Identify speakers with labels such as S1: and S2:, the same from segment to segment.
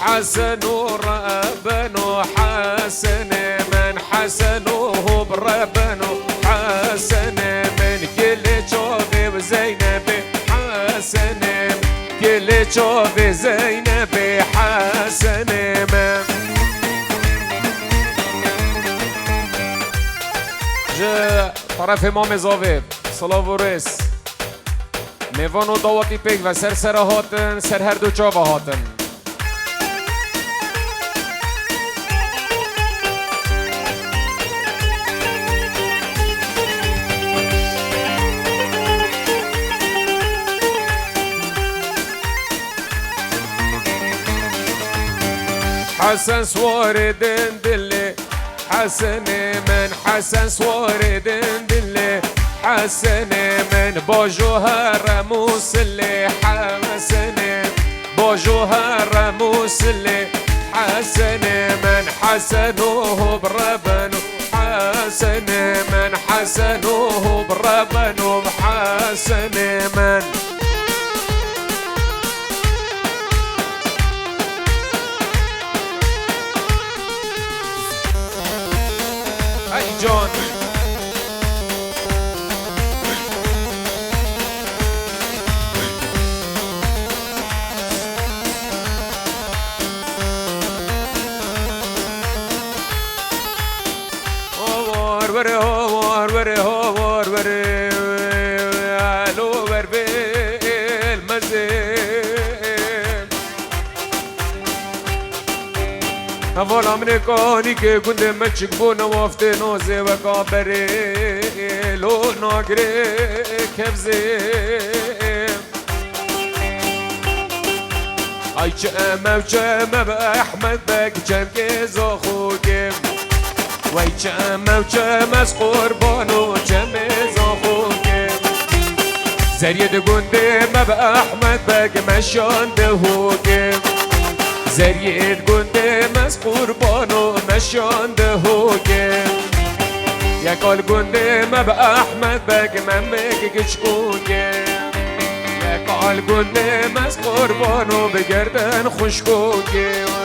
S1: حسن وربن حسن من حسنه بربن حسن من كل شوفي وزينب حسن كل شوفي زينب حسن من طرف امام زاویه صلاة و رس میوان و دواتی پیک و سر هاتن سر هر دو چاوه هاتن حسن سوار دندله حسن من حسن سوار دندله حسن من با جوهر موسله حسن با جوهر موسله حسن من حسنه بربن حسن من حسنه بربن حسن من أي جون هوار بره علو بر بیل مزیم اول امریکانی که گنده مچک بو نوافته نوزه و کابره لو ناگره کفزیم ای چمه به احمد بک چم که زاخوگیم وای چم از قربان و چم زاخوگیم زرید گنده ما به احمد بگ مشانده هوگیم زرید گنده از قربان و مشانده هوگیم یکال گنده ما به احمد بگ من بگیش گوگیم یکال گنده از قربان و بگردن خوشگوگیم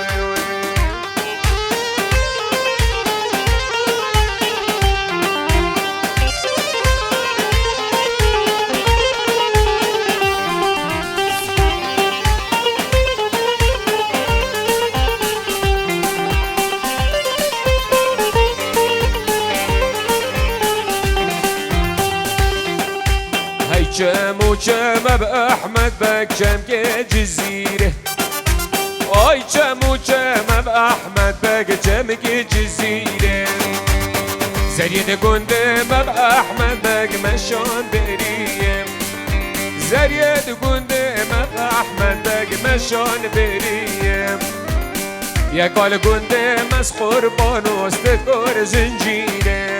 S1: چم بأحمد بك چم که جزیره آی چم بأحمد بك چم که جزیره زرید گنده بأحمد بك مشان بریم زرید گنده بأحمد بك مشان بریم یکال گنده مز قربان و استکار زنجیره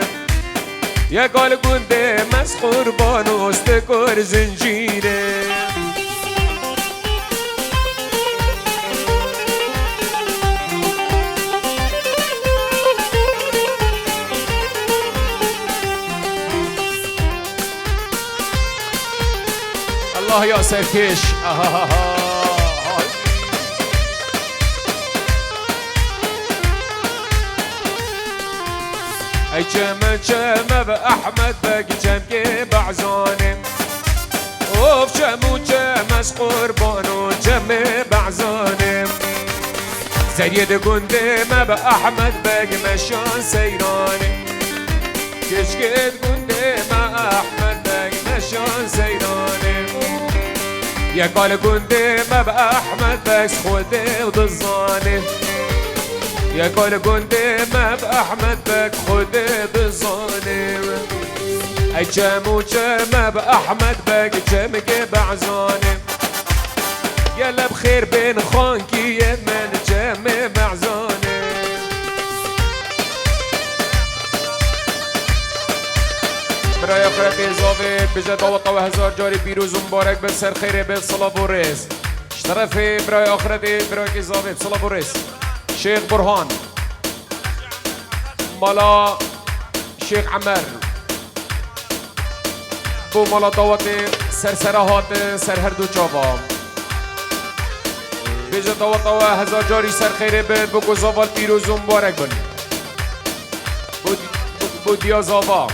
S1: یکال گنده مز قربان و استکار زنجیره الله یا سرکش ای چم به احمد بگی چم که بعزانم اوف چم از قربان و چم بعزانم زرید گنده ما به احمد بگی مشان سیرانم کشکت گنده ما احمد بگی مشان سیرانم یکال گنده ما به احمد بگی خوده و دزانم یکال گنده ما به احمد بک خوده بزانم ای چم به احمد بک چم که بعزانم یلا بخیر بین خانکی من چم بعزانم برای آخرت اضافه بجد دعوت و هزار جاری پیروز و مبارک به سر خیره به صلاة و رز شرف برای آخرت برای اضافه صلاة و رز شیخ برهان مالا شیخ عمر بو مالا دعوت سرسرهات سر هر دو چاوا بجا طوا هزار جاری سر خیره بد بگو زاوال پیروز و مبارک بن بود یا زاوا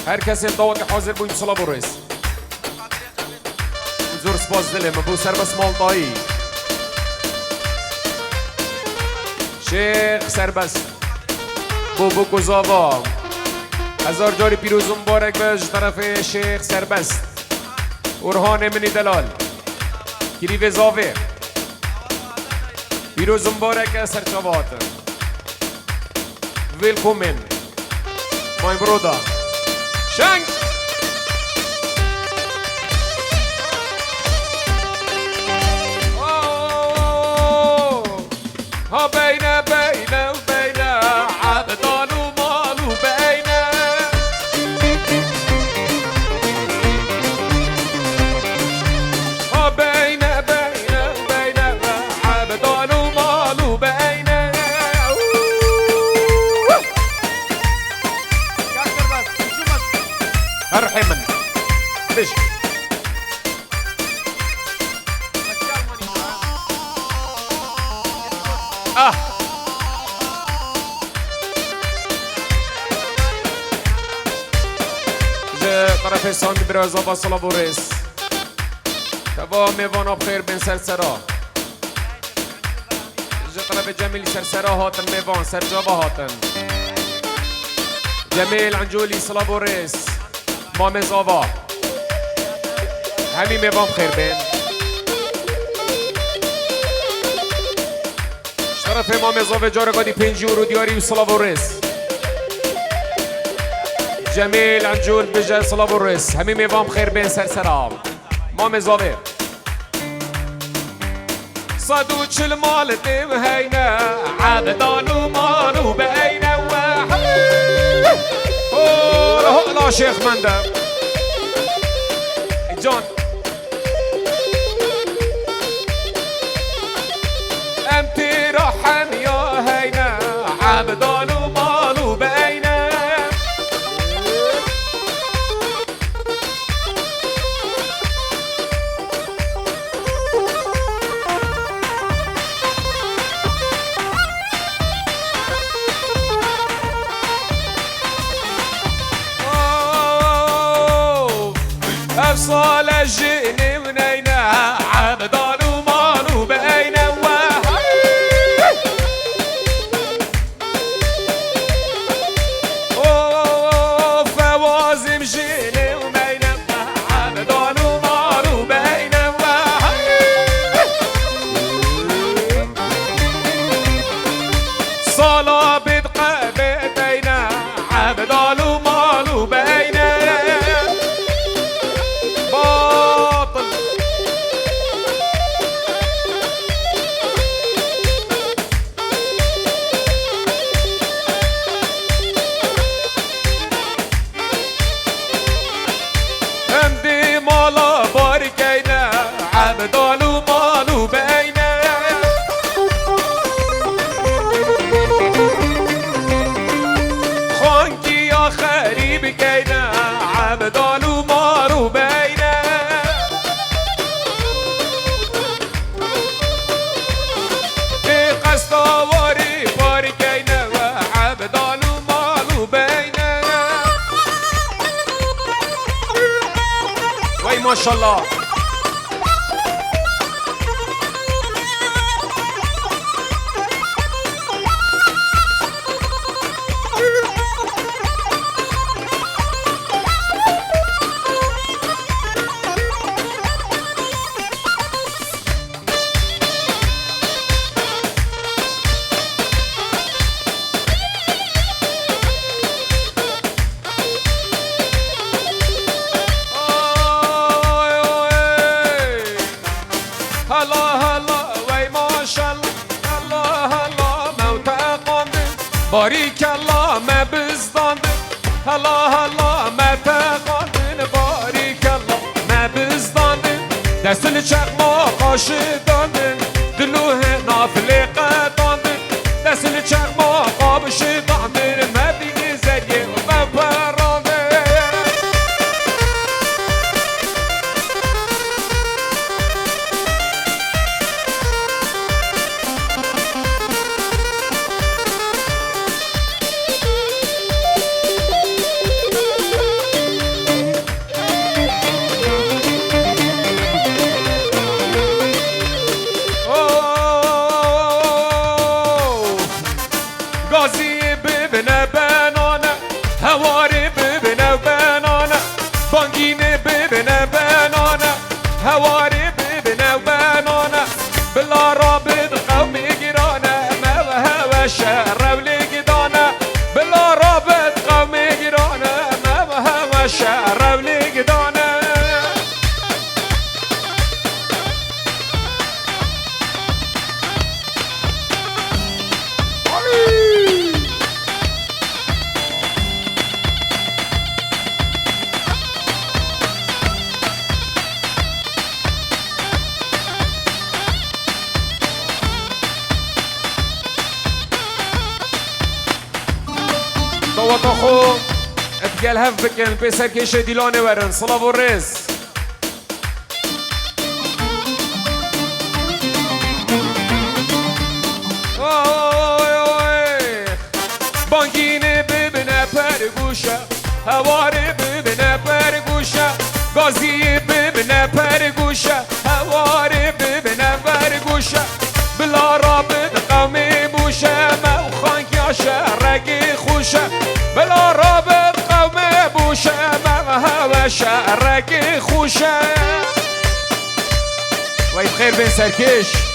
S1: هر کسی دعوت حاضر بویم صلاة برس زور سپاس دلم بو سر بس مالطایی شیخ سربست بو گزاوا هزار جاری پیروز و مبارک بج طرف شیخ سربست ارهان منی دلال کریو زاوه پیروز و مبارک سرچوات ویلکومن مای برودا شنگ ها بين وبين عبدان ومال وبين ها بين وبين عبدان ومال وبين ارحمن ليش طرف ساند برازا با صلاة بورس تبا میوانا بخیر بین سرسرا جا طرف جمیل سرسرا هاتن میوان سرجابا هاتن جمیل عنجولی صلاة بورس مام زاوا همین میوان بخیر بین طرف مام زاوا جارگادی 5 یورو دیاری و صلاة بورس جمیل عنجول بجا صلاة برس همین میوام خیر بین سرسرام مام زاوه صدو چل مال دیم هینه عبدان و مالو بینه و لا شیخ مندم جان امتی رحم یا هینه عبدان و مالو بینه أفصال الجئن منينا عبدان ومالو بينا فوازم جئن ومينا عبدان ومالو بينا صلاة بدقة بينا عبدان ومالو بينا عبدان ومالو بينا خانكي يا خريب كينا عبدان ومالو بينا قصدواري باري كينا عبدان ومالو بينا وي ما شاء الله باریک الله ما بزداندن هلا هلا ما تقاندن باریک الله ما بزداندن دستل چقما قاشداندن دلوه نافله قداندن دستل چقما قابشداندن ما بینی زریه و پراندن ببنه بنانه هواري ببنه وبنانه بلا رابط قومي جيرانه ما وهوى شهر ولقدانه بلا رابط قومي جيرانه ما وهوى شهر ولقدانه صوت خو اتقال هف بكن بيسر كيش ديلاني ورن صلاة والرز بانگینه ببینه پرگوشه هواری ببینه پرگوشه گازی ببینه پرگوشه هواری ببینه پرگوشه بلا رابط قومی بوشه مو خانکیا شهرگی خوشه بلا رابط قومی بوشه مو هوا شهرگی خوشه وای بخیر بین سرکش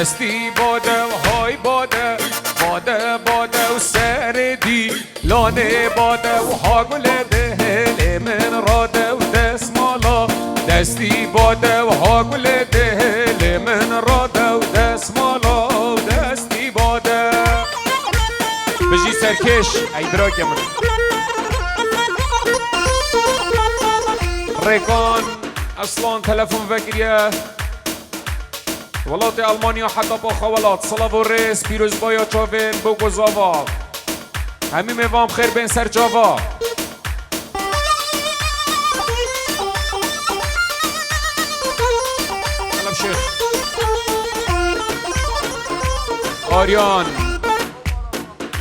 S1: دستی باده و های باده باده باده و سردی لانه باده و ها گل دهل من راده و دست مالا دستی باده و ها گل دهل من راده و دست مالا و دستی باده بجی سرکش ای براک من ریکان اصلا تلفن وکریه ولات آلمانیا حتی با خوالات صلاة و رس پیروز بایا چاوین بگو زاوا همین میوام خیر بین سر جاوا سلام شیخ آریان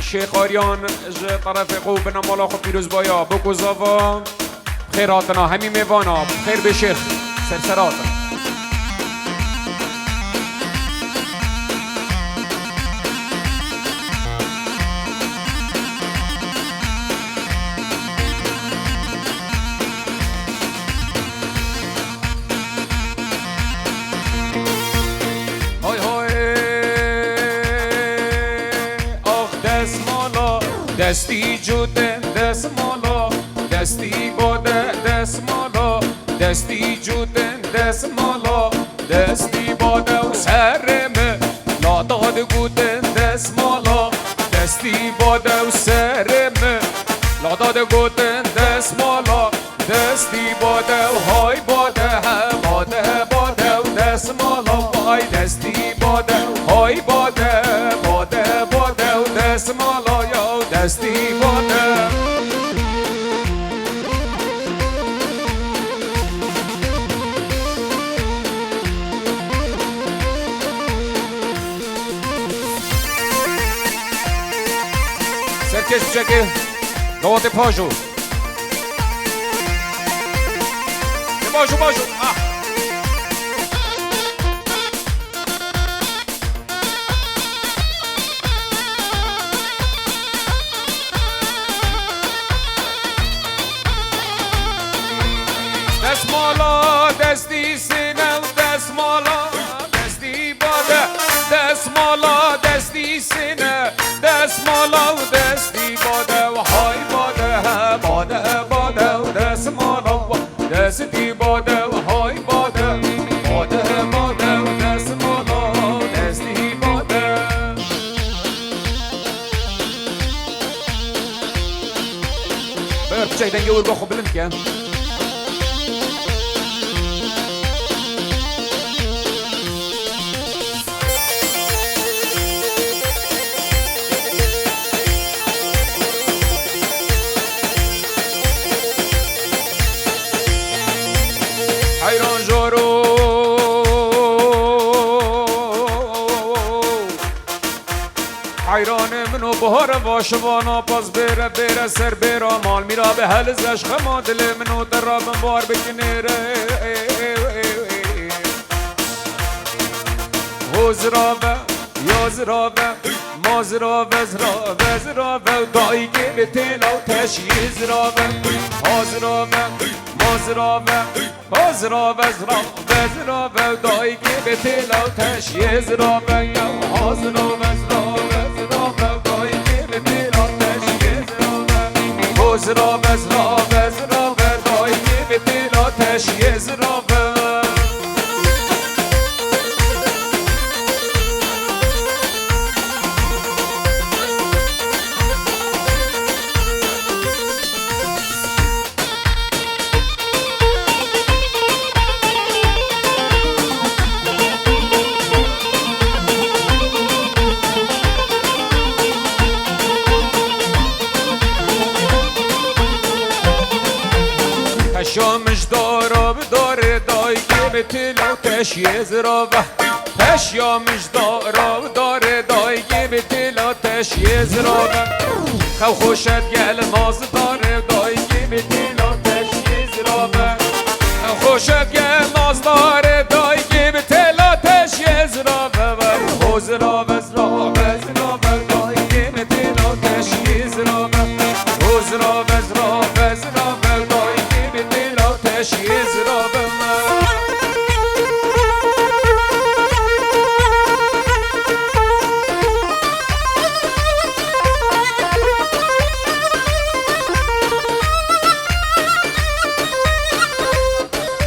S1: شیخ آریان ج طرف قوب نمالا خود پیروز بایا بگو زاوا خیراتنا همین میوانا خیر به شیخ سرسراتنا دستی جوده دست مالا دستی باده دست مالا دستی جوده دست مالا دستی باده و سرمه لاداد گوده دست مالا دستی باده و سرمه لاداد گوده دست مالا دستی باده و های باده باده باده و دست مالا وای دستی باده های باده باده باده و دست مالا یا دستی باده سرکش بچگه دوات پاجو باشو باشو دست مالا دستی سینه دست مالا دستی باده دست مالا دستی سینه دست مالا و دستی باده و های باده باده باده و دست مالا و دستی باده و های باده باده باده و دست مالا دستی باده بر بچه دنگه ور بخو بلند کن حیران جارو حیران منو بهار واشوانا پاس بره بره سر بره مال میرا به هلز عشق دل منو در را بار بکنه حزراوه یازراوه مازراوه زراوه دایی که به تلاو تشیزراوه حزراوه مازراوه حزراوه زراوه دایی که به تلاو تشیزراوه یا حزراوه زراوه دایی که به تلاو تشیزراوه حزراوه زراوه دایی که به تلاو تشیزراوه شامش دارا داره دایی که به تلاو تشیزراوه شامش داره دایی که به تلاو تشیزراوه خو خوشت گل ماز داره دایی که به تلاو تشیزراوه خوشت گل ماز داره دایی که به تلاو تشیزراوه حزراوه زراوه دایی که به تلاو تشیزراوه حزراوه زراوه دایی که به تلاو تشیزراوه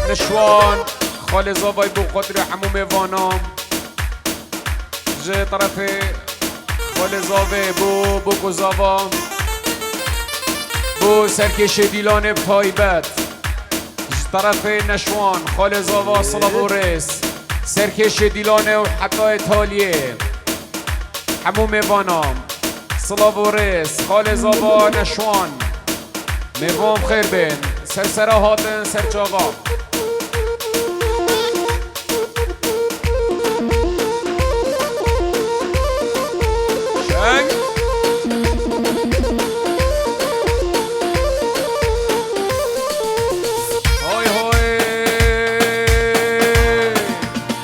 S1: نشوان خال زاوای بو قدر حموم وانام جه طرف خال زاوه بو گزاوام بو سرکش دیلان پایبت طرف نشوان خال زاوا صلاب و رس سرکش دیلانه و حتی تالیه حموم وانام صلاب و رس خال زاوا نشوان میوام خیر بین سرسره هاتن سرچاقا شنگ های های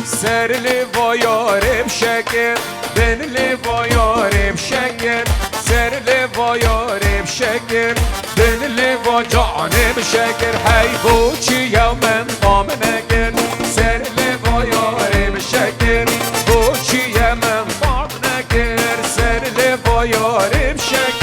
S1: سر لوایارم شکر بن لوایارم شکر سر لوایارم شکر بن لوا جانم شکر هی بوچی یومن قام نگر سر لوایارم شکر بوچی یومن قام نگر سر لوایارم شکر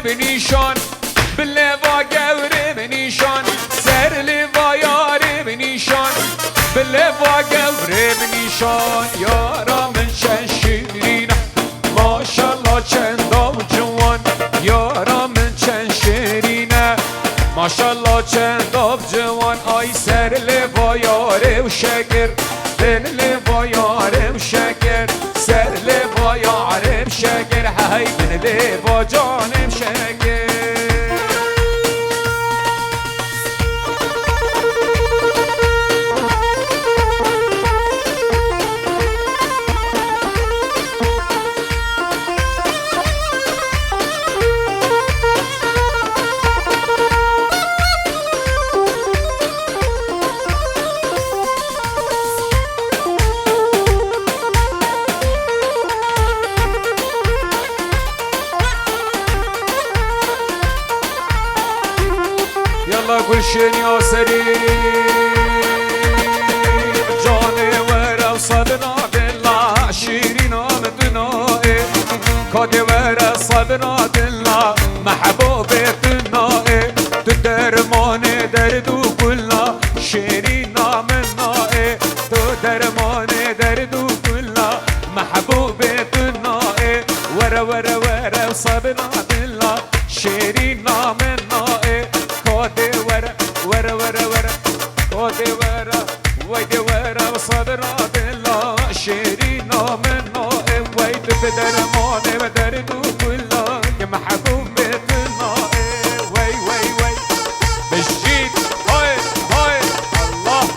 S1: بنیشان بلوا گوره بنیشان سر لوا یاره بنیشان بلوا گوره بنیشان یارا من شیرینه ماشالله چندام جوان یارا من چند شیرینه ماشالله چندام جوان آی سر لوا یاره و شکر بن لوا یاره و شکر سر لوا یاره و شکر های بن لوا جانم شکر گلشن یا سری جانور و صدنا دلا شیرینا مدنائه کادور صدنا دلا محبوب دنائه تو درمان درد و کلا شیرینا منائه تو درمان درد و کلا محبوب دنائه ورا ورا ورا صدنا دلا شیرینا منائه ورا ورا ورا درمانه و درد و کلا که محبوب بتنا وای وای وای بشید های های الله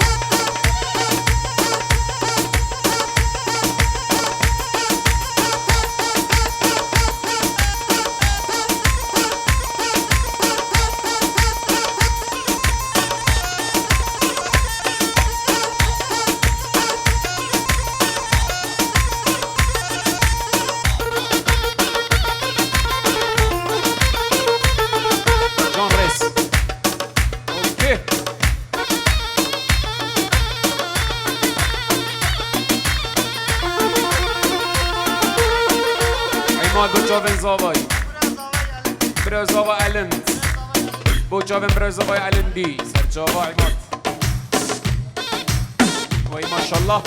S1: بوچاون زاوای برزاوا علند بوچاون برزاوای علندی سرچاوا عماد وای ماشاءالله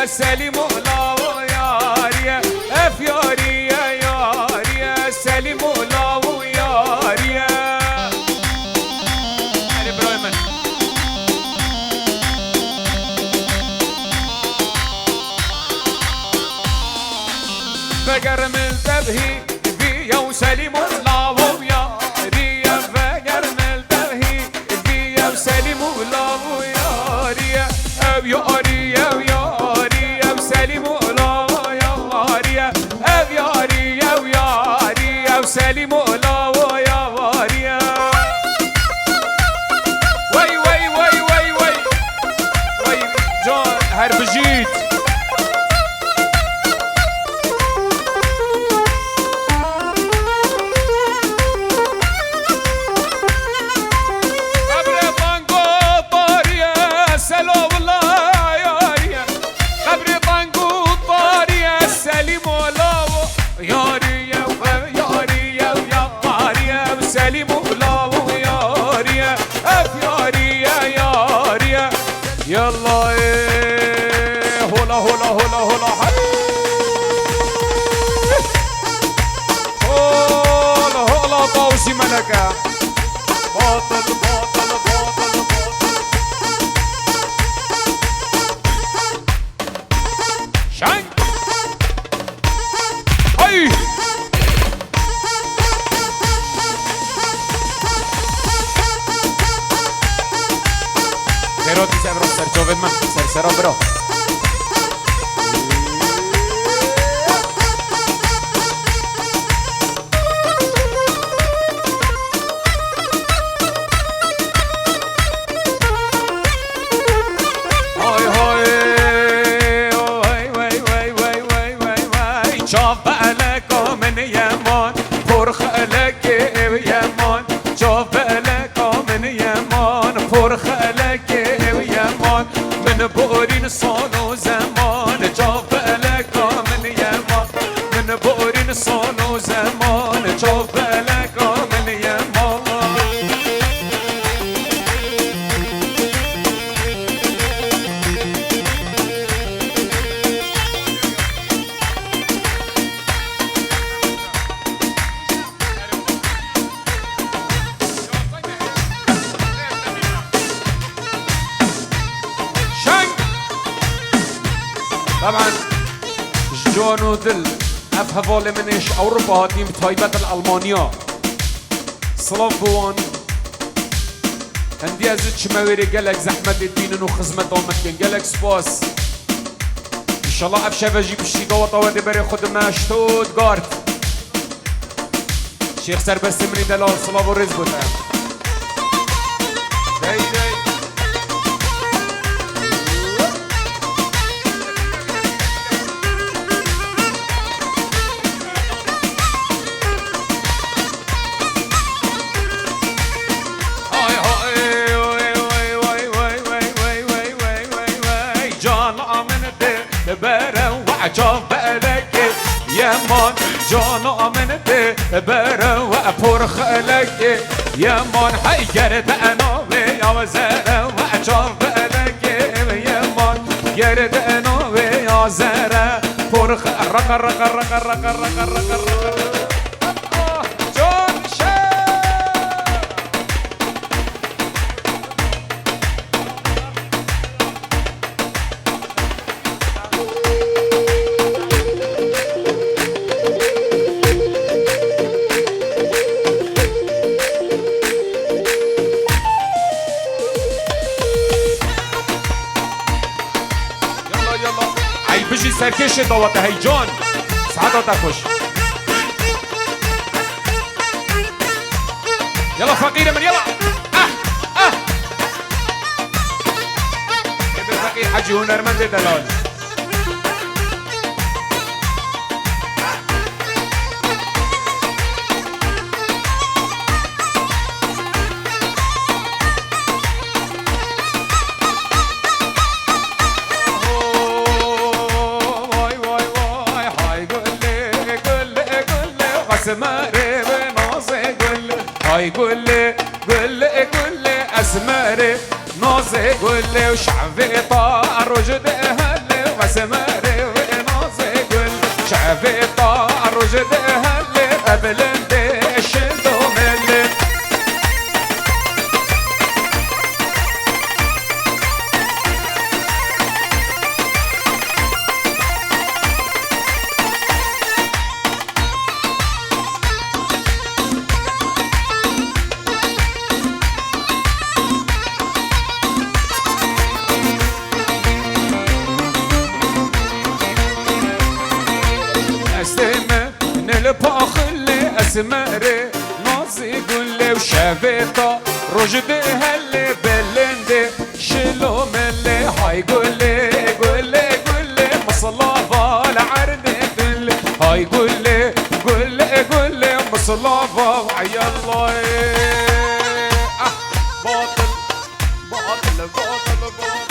S1: سلیم اولاو یاریه اف یاریه یاریه سلیم اولاو یاریه هلی برای من بگرم الذبحی بیا و سلیم اولاو یاریه بگرم الذبحی بیا و سلیم اولاو یاریه اف یاریه سلیم اولا و یا واریا وای وای وای وای وای وای جان هر بجید قبر بانگو باریا سلام الله یاریا قبر بانگو باریا سلیم اولا و یاریا سلیم اولا و یاریه اف یاریه یاریه یلا هولا هولا هولا هولا هولا هولا باوشی ملکه باطل باطل باطل باطل شنگ ای Pero ti se bro, ser joven man, ser bro. Hoy hoy, hoy hoy hoy hoy hoy hoy hoy. شوف بالكم من يمان، فرخ لك يمان. شوف بالكم من يمان، فرخ لك من بورين صار طبعا جان و دل اف حوال منش اوروبا هاتیم تایبت الالمانیا صلاف بوان هندی از چمویری گلک زحمت دینن و خدمت آمد کن گلک سپاس انشالله اف شفجی بشتی دوات آورده بری خود مشتود گارد شیخ سربستی منی دلال صلاف و رز بودم دی دی
S2: عجاب بالك يمان جانا من برا وپرخ لك يمان حيرد انا ويا وزارة وعجاب بالك يمان يرد انا ويا زارة پرخ رق رق رق رق رق رق رق
S1: بجي سركش دوات هيجان سعادة خوش يلا فقيرة من يلا ابن فقير حجي هنرمند دلال
S2: اسمري بنازي قل هاي قل قل قل اسمري نازي قل وشعبي طار وجد اهلي واسمري بنازي قل شعبي طار وجد اهلي قبل انديش دوملي اسمري نازي قولي وشافيطة رجد هالي بلندي شلو ملي هاي قولي قولي قولي مصلافة العرض دلي هاي قولي قولي قولي مصلافة وعي الله باطل باطل باطل باطل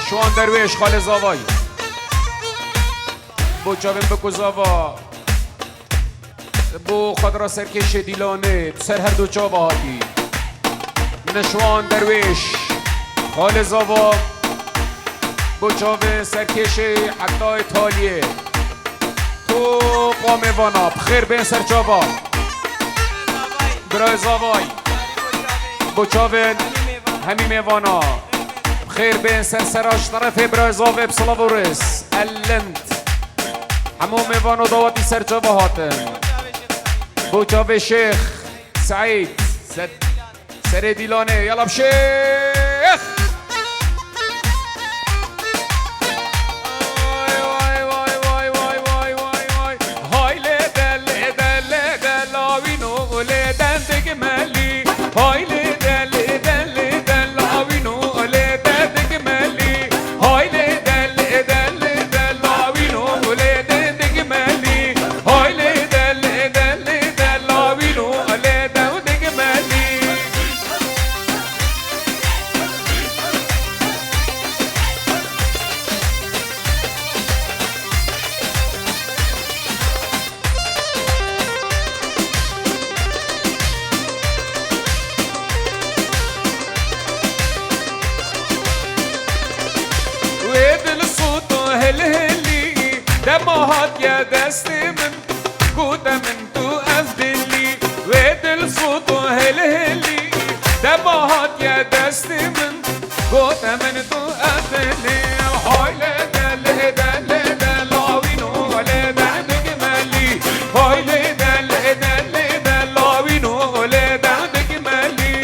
S1: شوان درویش خال زاوای بو چاوین بکو زاوا بو خود را سرکش دیلانه سر هر دو چاوا هاتی نشوان درویش خال زاوا بو چاوین سرکش حتی ایتالیه تو قاموانا بخیر بین سر چاوا برای زاوای بو چاوین همی میوانا خير بين سرسراش طرف برازوف بسلافوريس اللنت حمو ميفانو دواتي سرجابا هاتن بوچاف شيخ سعيد سر ديلاني يلا بشيخ هاي لدل لدل لدل وينو لدل تجمالي هاي لدل لدل لدل وينو
S2: دمهات يا دست من قوت من تو أفدلي ويدل صوته هلهلي دمهات يا دست من قوت من تو أفدلي هاي لدل دل دل لاوينو لدل جمالي هاي لدل دل دل لاوينو لدل جمالي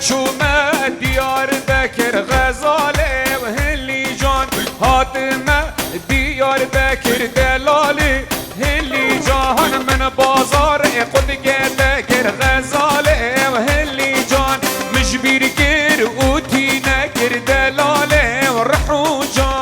S2: چومه دیار بکر غزاله و هلی جان حاتمه دیار بکر دلاله هلی جان من بازار خود گرده گر غزاله و هلی جان مجبیر گر اوتی نگر دلاله و رحو جان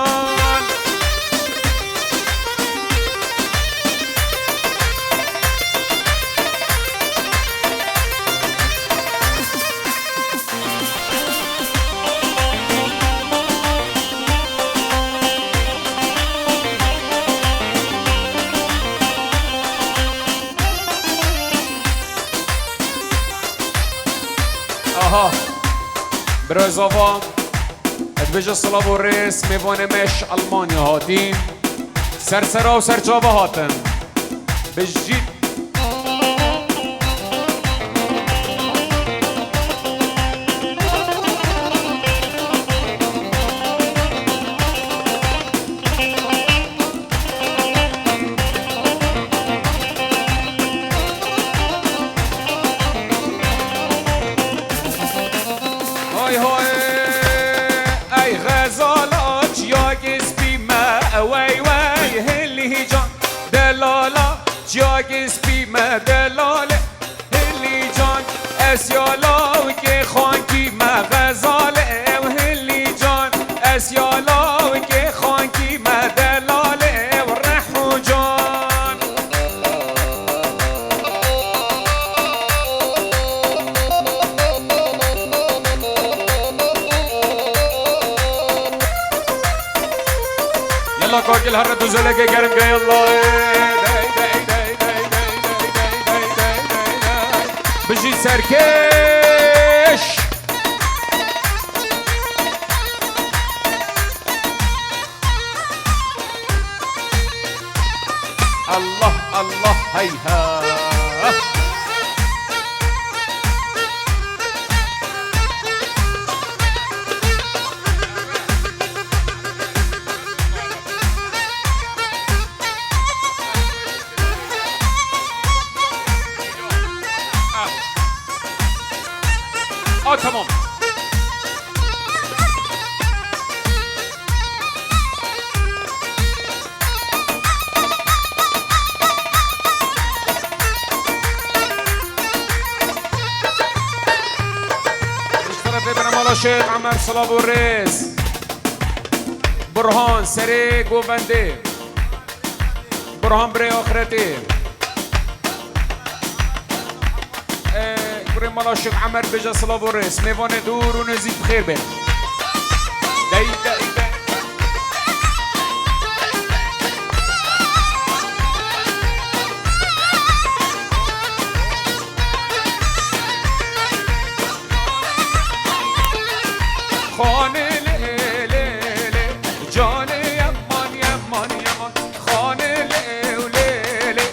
S2: آها برای زاوان ادبیج صلاب و ریس میوانمش المانیا هاتین سرسرا و سرجاوه هاتن بجید های های ای غزالات جاگز بیمه وی وی هلی جان دلالا جاگز بیمه دلاله هلی جان اسیالا و که خانکی ما غزاله و هلی جان اسیالا و که خانکی ما دلاله و رحو جان يلا كوكل هرد وزلك قرم يلا بجي سركش الله الله هيها تمام اشترف ابن مالا شيخ عمر صلاب الرئيس برهان سري گوونده برهان بري آخرتي بري مالا شيخ عمر بجا صلاب الرئيس ميوان دور و نزيد بخير بين داي داي داي خانه له له له جان یمان یمان یمان خانه له له له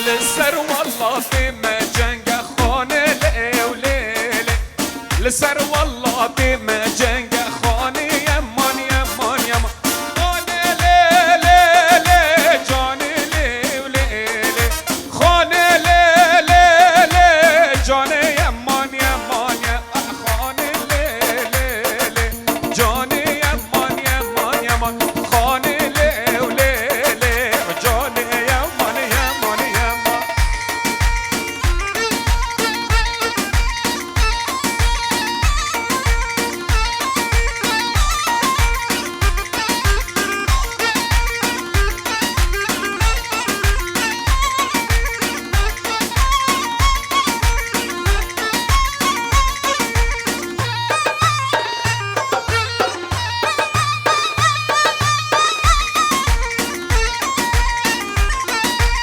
S2: لسر والله ما جنگ خانه ليلي لسر والله ما جنگ خانه يمان يمان يمان خانه ليلي جاني ليلي خانه ليلي جاني يمان يمان يا خانه ليلي جاني يمان يمان يمان خانه ليلي جاني يمان يمان يمان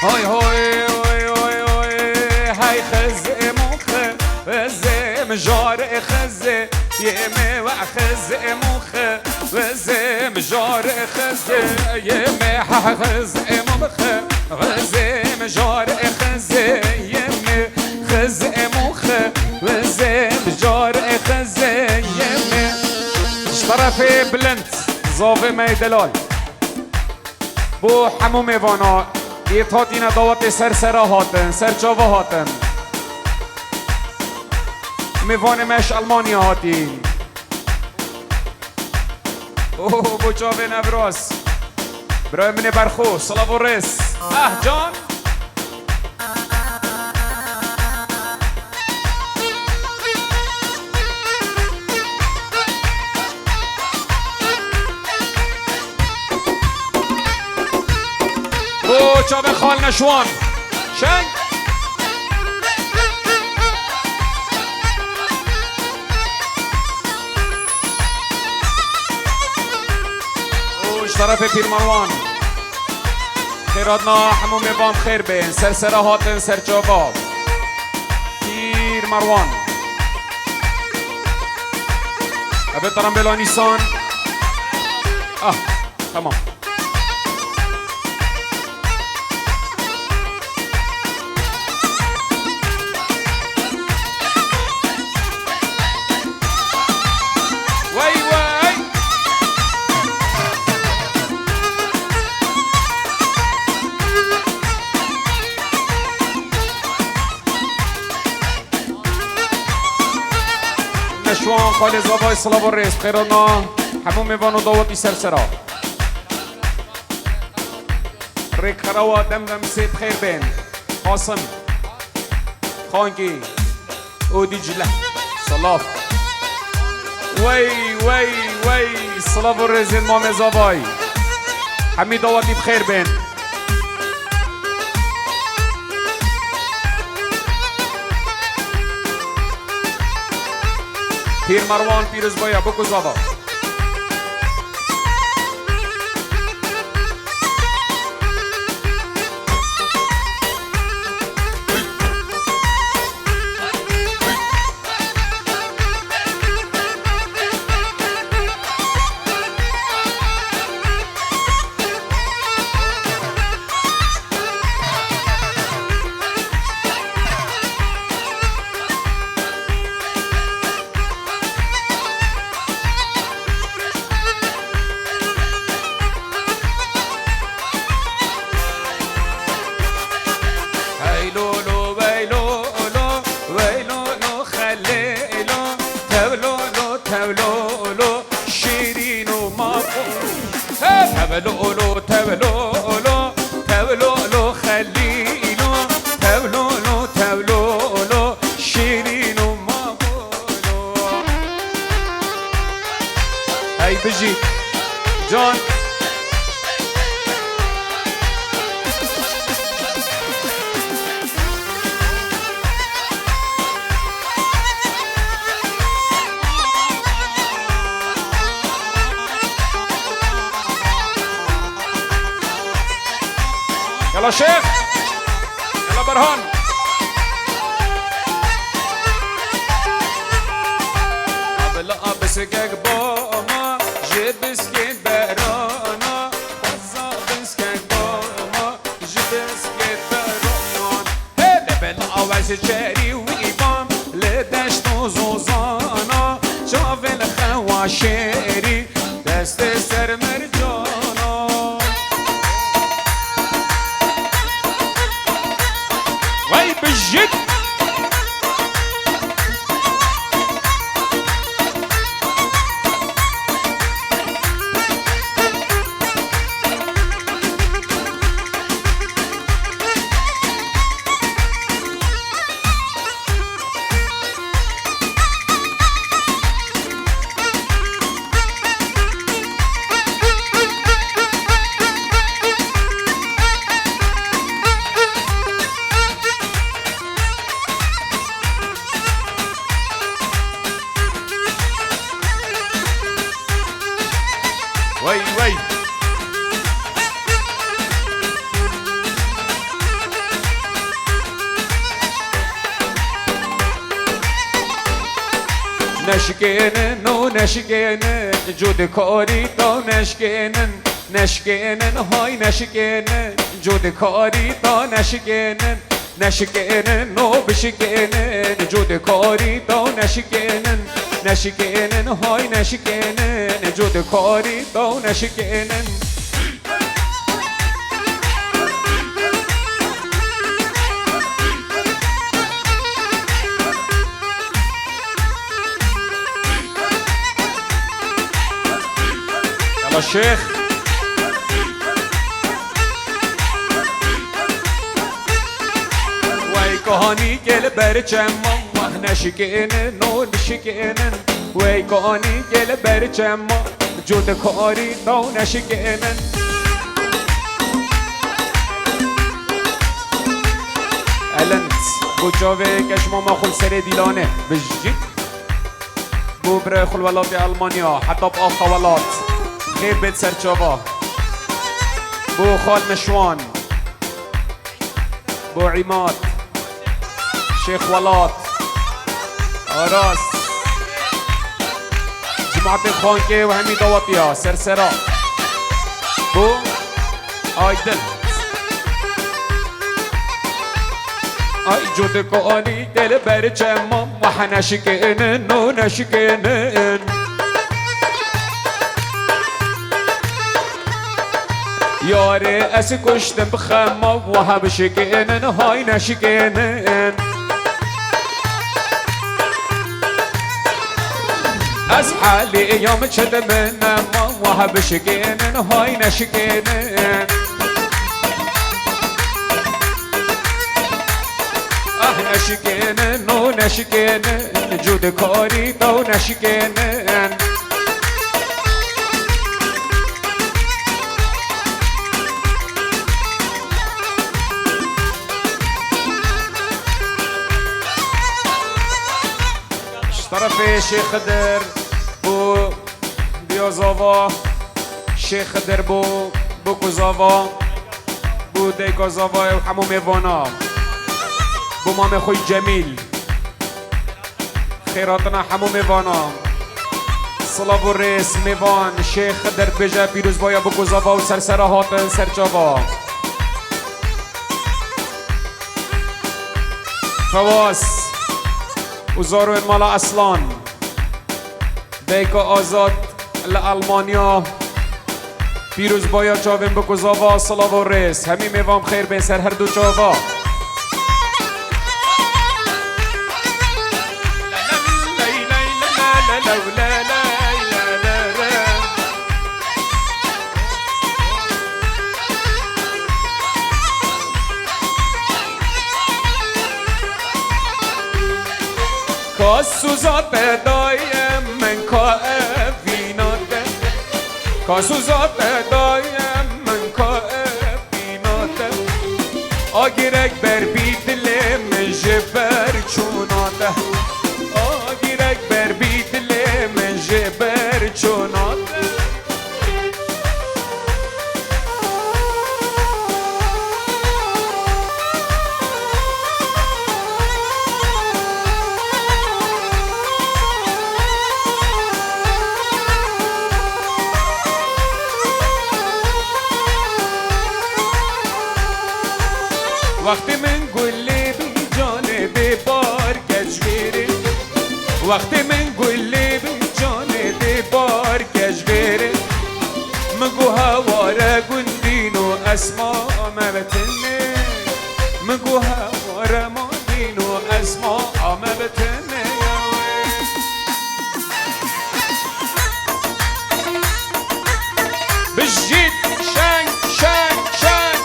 S2: هاي هاي هاي هاي هاي هاي خزق مخ وزم جار خزق يمي وخزق مخ وزم جار خزق يمي خزق مخ وزم جار خزق يمي خزق مخ وزم جار خزق يمي اشترفي بلنت زاوي ميدلال بو حمو میوانا ایت هاتین دعوت سرسرا هاتن سرچاوه هاتن میوان مش المانیا هاتین اوه بوچاوه نبراس برای من برخو صلاف و رس جان بوچاوه خال نشوان شنگ طرف پیر مروان خیراتنا همو میوان خیر بین سرسره هاتن سرچاوا پیر مروان ابه ترم بلا نیسان تمام وای وای نشوان خالی زبای صلاح و رئیس خیرانا همون میوانو داوتی سرسرا ریک خروا دم دم سیب خیر بین قاسم خانگی او دیجله صلاف وی وی وی صلاح و رئیس امام زبای همی داوتی بخیر بین پیر مروان پیروز بایا بکو زادا تبلولو تبلولو تبلولو خليلو تبلولو تبلولو شيرين وما بولو هاي بجي جون يلا شيخ يلا برهان قبل ابسكك باما جيت بسكيت برانا وزا بسكك باما جيت بسكيت برانا بالعوز جاري وإيبان لدشت وزوزانا شاف الخواشيري دست سر مرجانا وي بالجد وي وي نشكينن ونشكينن جود كاري تا نشكينن نشكينن هاي نشكينن جود كاري تا نشكينن نشكينن نو بشكينن جود كاري تا نشكينن نشكينن هاي نشكينن جود كاري تا نشكينن يلا الشيخ وي كهاني قل برچم نشكينن نو نشكينن وي كهاني قل برچم جود كاري تا نشكينن الانت بو جاوه كشما ما خل سر ديلانه بجد بو برای خلولات المانيا حتى بآخوالات خير بيت سرچاوا بو خال مشوان بو عماد شيخ ولات آراس جماعة الخانكي وهمي دواتيا سرسرا بو آيدل آي جودك آني دل برچم وحنشكينن نو نشكينن ياري أسي كشتم بخمة وهم شكينن هاي نشكينن از حالي يوم شد منم وهم شكينن هاي نشكينن نشكينن نو نشكينن جود كاري تو نشكينن طرفي شيخ خدر بو بيوزافا شيخ خدر بو كوزافا بو ديكوزافا وحمو ميفانا بو مامي خوي جميل خيراتنا حمو ميفانا صلاة الرئيس ميفان شيخ خدر بجا بيروز بايا بو كوزافا وسرسرا هاتن سرجافا فواس وزارو المالا اصلان دیکا آزاد لألمانیا پیروز بایا چاوین بکوزاوا صلاة الرئیس همی میوام خیر بین سر هر دو چاوا کاسوزات دایم من کافیناته کاسوزات دایم من کافیناته آگیرک بر بیدل من جبر چوناته آگیرک بر بیدل من جبر چوناته وقتی من گلی جانه ده بار کجویره وقتی من گله به جانه ده بار کجویره مگو هواره گندین و اسما مبتنه مگو هواره ماندین و اسما مبتنه بجید شنگ شنگ شنگ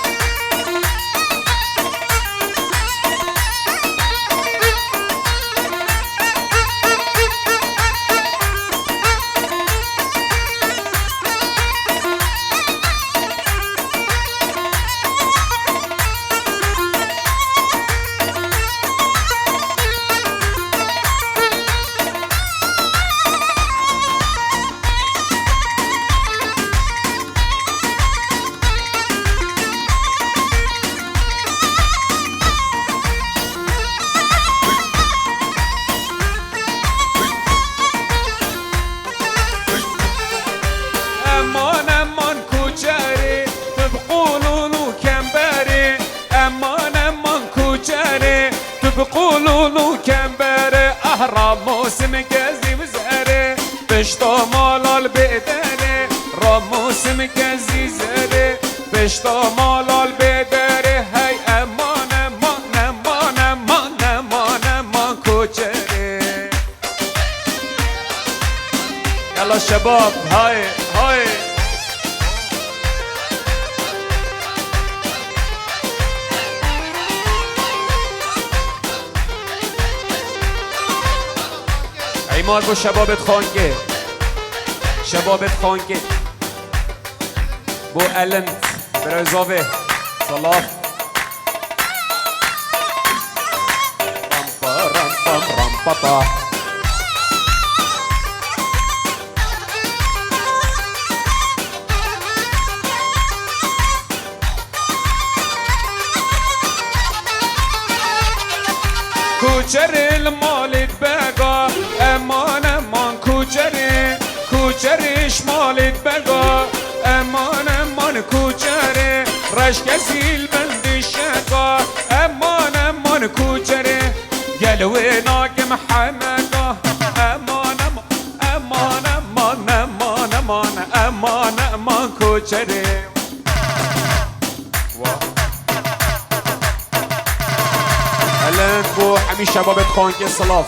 S2: بقولوا كمبرة أهرب موسم كزي وزهرة بشتا مالال بقدرة راب موسم كزي زهرة بشتا مالال بقدرة هاي أمان أمان أمان أمان أمان أمان كوچرة يلا شباب هاي هاي ایمال با شبابت خانگه شبابت خانگه بو الند برای زاوه صلاف رامپا رامپا رامپا کوچر المالت بگا امان امان کوچره کوچرش مالت بگا امان امان کوچره رشک زیل بند شگا امان امان کوچره گلوه ناک محمدا امان امان امان امان امان امان امان کوچره الان بو همین شبابت خانگه صلاف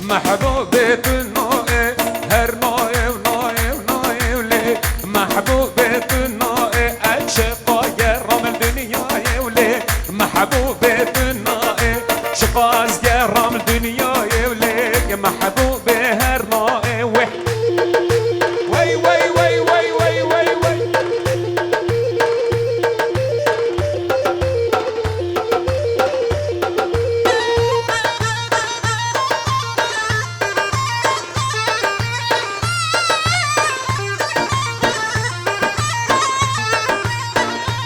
S2: محبوبة النائي هر نائي ونائي ونائي ولي محبوبة النائي أشقا جرم الدنيا ولي محبوبة النائي شقاز جرم الدنيا ولي محبوبة هر نائي وي وي وي وي وي وي وي وي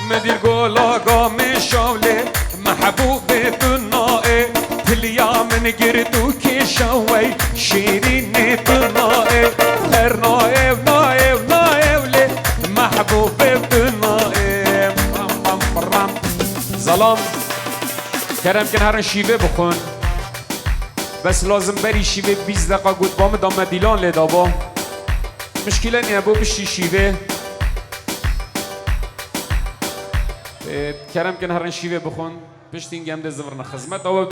S2: مدير قولا قام شاولي محبوبة النائي تليا من قردو كشاوي شيرين النائي هر نائي ونائي ونائي ولي محبوبة النائي ظلام کرم کن هرن شیوه بخون بس لازم بری شیوه 20 دقیقه گود بام دام دیلان لدابا مشکله نیه بو بشی شیوه کرم کن هرن شیوه بخون پشتین گم ده زورن خدمت